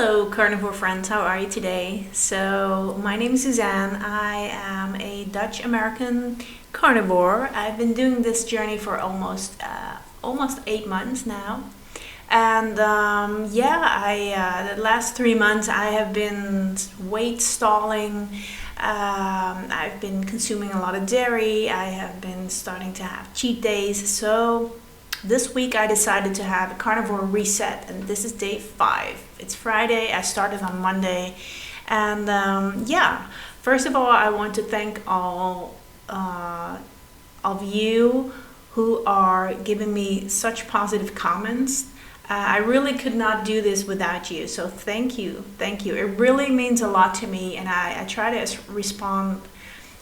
Hello, carnivore friends. How are you today? So, my name is Suzanne. I am a Dutch American carnivore. I've been doing this journey for almost 8 months now. And the last 3 months I have been weight stalling. I've been consuming a lot of dairy. I have been starting to have cheat days. So, this week I decided to have a carnivore reset, and this is day 5. It's Friday. I started on Monday, and first of all, I want to thank all of you who are giving me such positive comments. I really could not do this without you, so thank you. It really means a lot to me, and I try to respond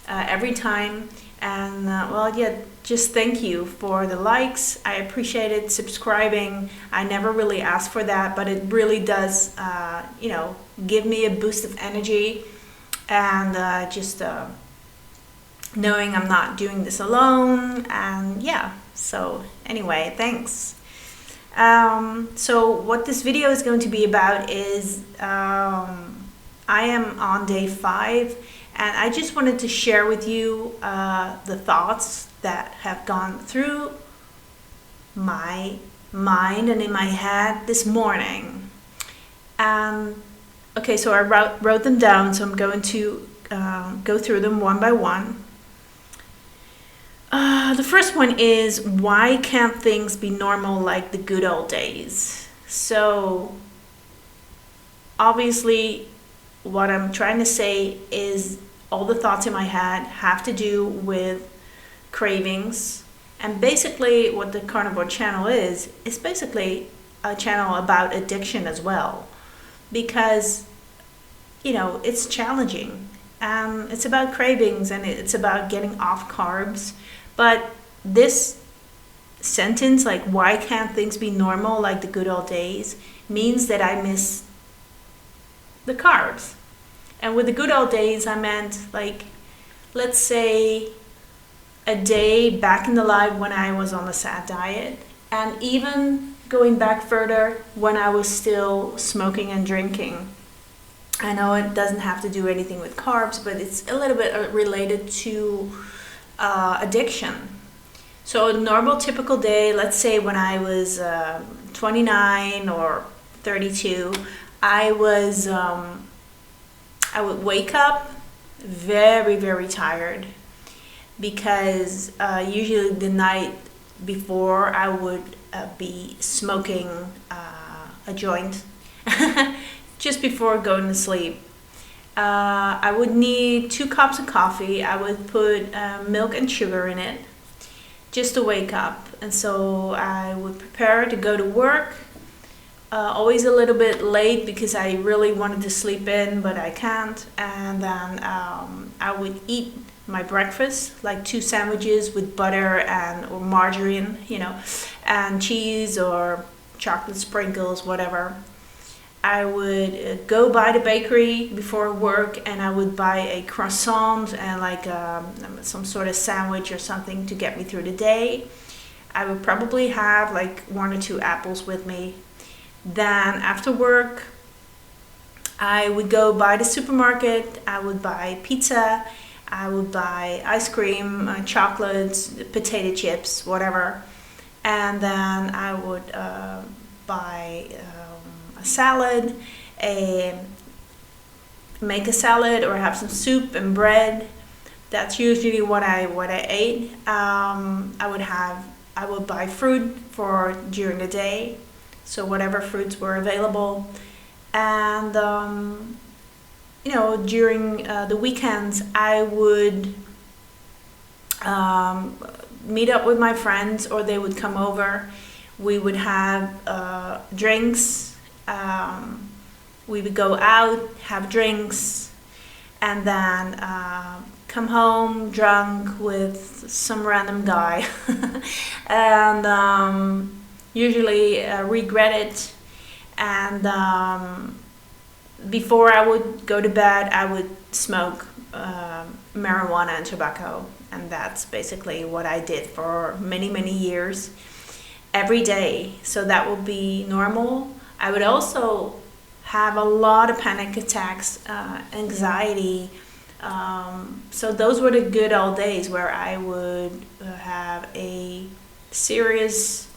every time. And just thank you for the likes. I appreciate it. Subscribing, I never really asked for that, but it really does, give me a boost of energy. And knowing I'm not doing this alone. And so anyway, thanks. So what this video is going to be about is I am on day 5. And I just wanted to share with you the thoughts that have gone through my mind and in my head this morning. Okay, so I wrote them down, so I'm going to go through them one by one. The first one is, why can't things be normal like the good old days? So, obviously, what I'm trying to say is all the thoughts in my head have to do with cravings. And basically what the Carnivore channel is basically a channel about addiction as well. Because, it's challenging. It's about cravings and it's about getting off carbs. But this sentence, like, why can't things be normal like the good old days, means that I miss the carbs. And with the good old days, I meant, like, let's say a day back in the life when I was on the SAD diet, and even going back further when I was still smoking and drinking. I know it doesn't have to do anything with carbs, but it's a little bit related to addiction. So a normal, typical day, let's say when I was 29 or 32, I would wake up very, very tired because usually the night before I would be smoking a joint just before going to sleep. I would need 2 cups of coffee. I would put milk and sugar in it just to wake up. And so I would prepare to go to work. Always a little bit late because I really wanted to sleep in, but I can't. And then I would eat my breakfast, like 2 sandwiches with butter or margarine, and cheese or chocolate sprinkles, whatever. I would go by the bakery before work and I would buy a croissant and like some sort of sandwich or something to get me through the day. I would probably have like 1 or 2 apples with me. Then after work, I would go by the supermarket. I would buy pizza. I would buy ice cream, chocolates, potato chips, whatever. And then I would buy a salad, make a salad or have some soup and bread. That's usually what I ate. I would buy fruit for during the day. So whatever fruits were available. And, during the weekends, I would meet up with my friends or they would come over. We would have drinks. We would go out, have drinks, and then come home drunk with some random guy. And usually regret it. And before I would go to bed, I would smoke marijuana and tobacco. And that's basically what I did for many, many years, every day. So that would be normal. I would also have a lot of panic attacks, anxiety. So those were the good old days where I would have a serious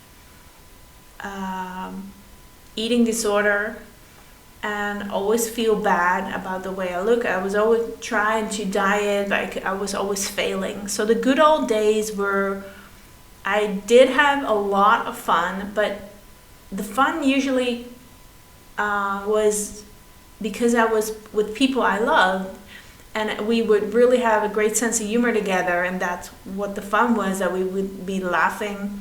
eating disorder and always feel bad about the way I look. I was always trying to diet, but I was always failing. So the good old days were, I did have a lot of fun, but the fun usually was because I was with people I loved, and we would really have a great sense of humor together, and that's what the fun was, that we would be laughing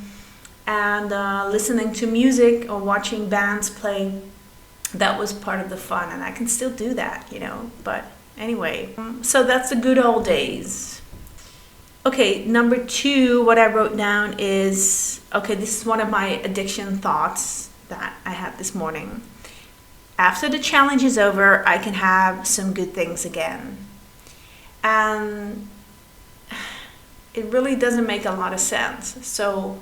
and listening to music or watching bands play. That was part of the fun, and I can still do that, but anyway, so that's the good old days. Okay, number 2, what I wrote down is, okay, this is one of my addiction thoughts that I had this morning. After the challenge is over, I can have some good things again. And it really doesn't make a lot of sense. So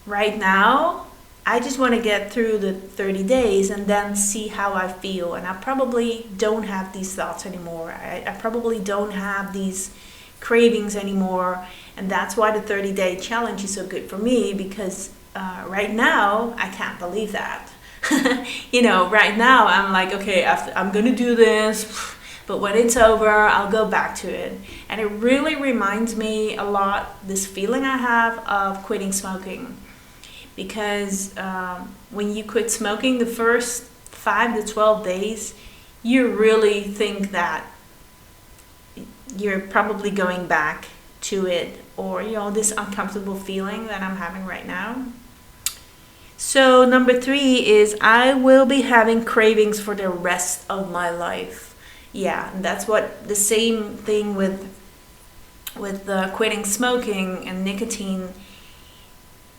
right now, I just want to get through the 30 days and then see how I feel. And I probably don't have these thoughts anymore. I probably don't have these cravings anymore. And that's why the 30-day challenge is so good for me, because right now, I can't believe that. Right now, I'm like, okay, I'm going to do this. But when it's over, I'll go back to it. And it really reminds me a lot, this feeling I have of quitting smoking. Because when you quit smoking, the first 5 to 12 days, you really think that you're probably going back to it, or this uncomfortable feeling that I'm having right now. So number 3 is, I will be having cravings for the rest of my life. Yeah, that's what the same thing with quitting smoking and nicotine.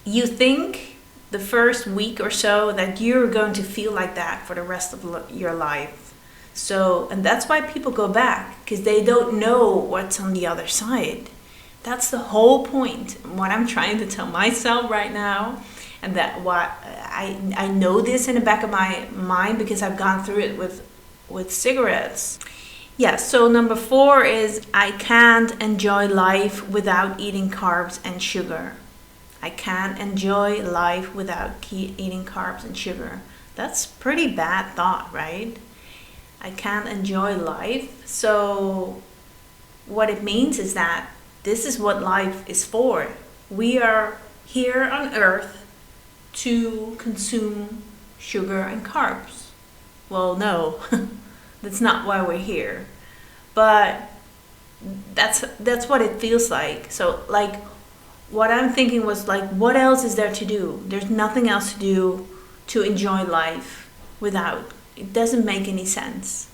You think the first week or so that you're going to feel like that for the rest of your life. So, and that's why people go back, because they don't know what's on the other side. That's the whole point. What I'm trying to tell myself right now, and that what I know this in the back of my mind because I've gone through it with cigarettes. Yeah, so number 4 is, I can't enjoy life without eating carbs and sugar. I can't enjoy life without eating carbs and sugar. That's pretty bad thought, right? I can't enjoy life. So what it means is that this is what life is for. We are here on earth to consume sugar and carbs. Well, no, that's not why we're here. But that's what it feels like. So like, what I'm thinking was like, what else is there to do? There's nothing else to do to enjoy life without. It doesn't make any sense.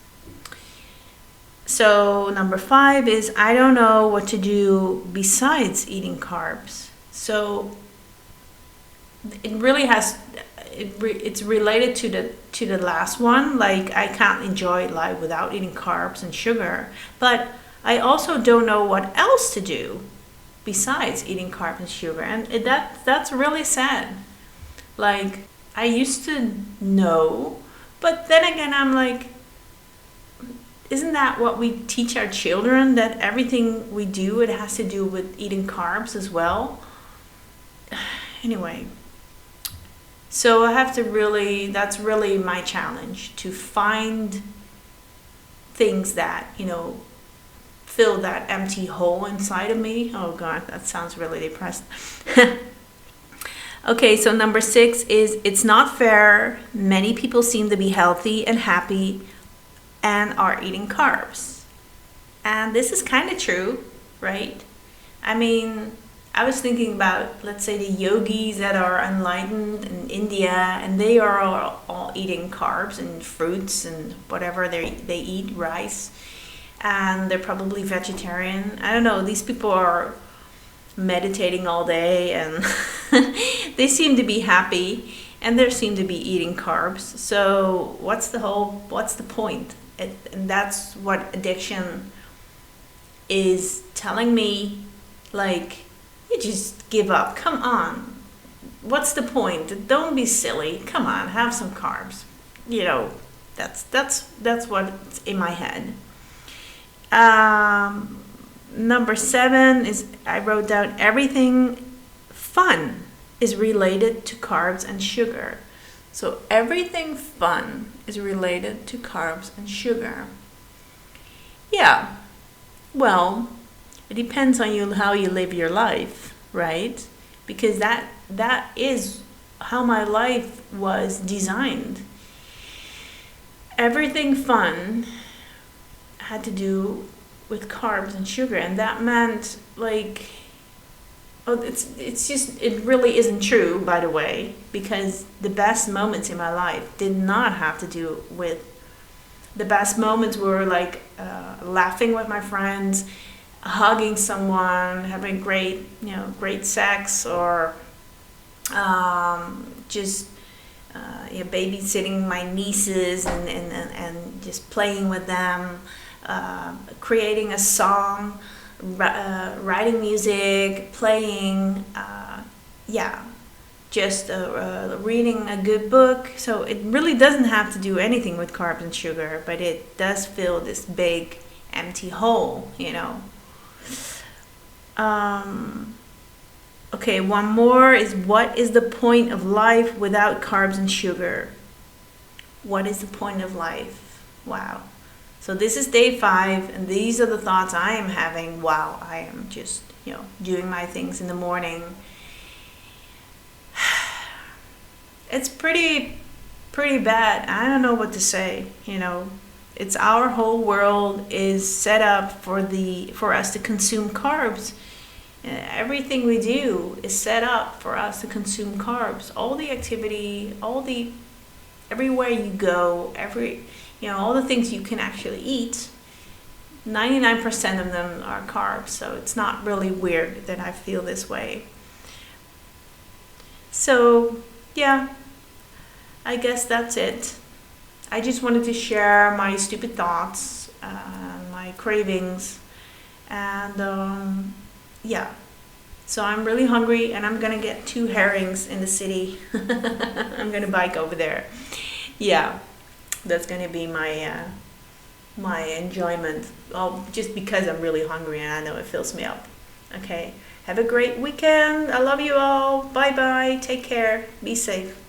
So number 5 is, I don't know what to do besides eating carbs. So it really has, it's related to the last one. Like, I can't enjoy life without eating carbs and sugar. But I also don't know what else to do besides eating carbs and sugar. And that's really sad. Like, I used to know, but then again, I'm like, isn't that what we teach our children? That everything we do, it has to do with eating carbs as well? Anyway, so I have to that's really my challenge, to find things that, fill that empty hole inside of me. Oh God, that sounds really depressed. Okay, so number 6 is, it's not fair. Many people seem to be healthy and happy and are eating carbs. And this is kind of true, right? I mean, I was thinking about, let's say, the yogis that are enlightened in India, and they are all eating carbs and fruits and whatever they eat, rice, and they're probably vegetarian. I don't know, these people are meditating all day and they seem to be happy, and they seem to be eating carbs. So what's the point? And that's what addiction is telling me. Like, you just give up. Come on. What's the point? Don't be silly. Come on, have some carbs. That's what's in my head. Number 7 is, I wrote down, everything fun is related to carbs and sugar. So everything fun is related to carbs and sugar. Yeah, well, it depends on you how you live your life, right? Because that is how my life was designed. Everything fun had to do with carbs and sugar, and that meant like, oh, it's just, it really isn't true, by the way, because the best moments in my life did not have to do with, the best moments were like laughing with my friends, hugging someone, having great sex, or just babysitting my nieces and just playing with them, creating a song, writing music, playing, just reading a good book. So it really doesn't have to do anything with carbs and sugar, but it does fill this big empty hole, Okay, one more is, what is the point of life without carbs and sugar? What is the point of life? Wow. So this is day 5, and these are the thoughts I am having while I am just, doing my things in the morning. It's pretty bad. I don't know what to say, It's our whole world is set up for us to consume carbs. Everything we do is set up for us to consume carbs. All the activity, everywhere you go, all the things you can actually eat, 99% of them are carbs. So it's not really weird that I feel this way. So, yeah, I guess that's it. I just wanted to share my stupid thoughts, my cravings, and so I'm really hungry, and I'm gonna get 2 herrings in the city. I'm gonna bike over there. Yeah, that's gonna be my my enjoyment. Well, just because I'm really hungry and I know it fills me up. Okay, have a great weekend. I love you all. Bye bye. Take care. Be safe.